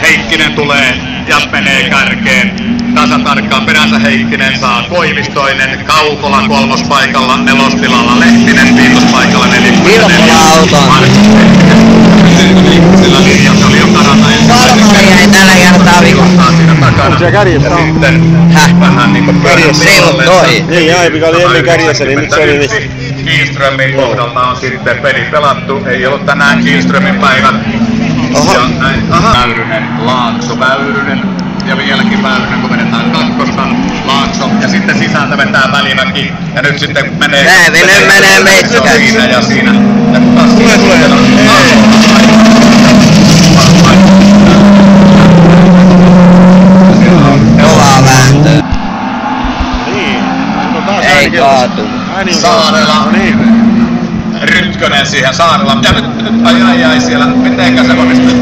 Heikkinen tulee ja menee kärkeen. Tasatarkkaan peränsä Heikkinen saa Koivistoinen, Kaukola kolmospaikalla, nelostilalla Lehtinen viitospaikalla, sillä linjassa oli jo Karana ja Kolmonen jäi tällä kertaa viikottaa siinä takana. Se kärjessä on. Sitten vähän niinku Kärjessä. toi. Niin, Aipi oli ennen kärjessä, niin nyt se oli niin. Kihlströmin kohdalta on sitten peli pelattu. Ei ollut tänään Kihlströmin päivä. Ja näin, Väyrynen, Laakso, Väyrynen ja vieläkin Väyrynen, kun vedetään kakkosta. Laakso ja sitten sisältä vetää Välimäki. Ja nyt sitten menee... Väyrynen menee meitsikään. Siinä ja siinä. Ja taas tulee. Kovaa vääntöä. Niin. Ei kaatu. Saarela. Rytkönen siihen Saarela. Ja nyt ai siellä. Mitenkä se onnistuu?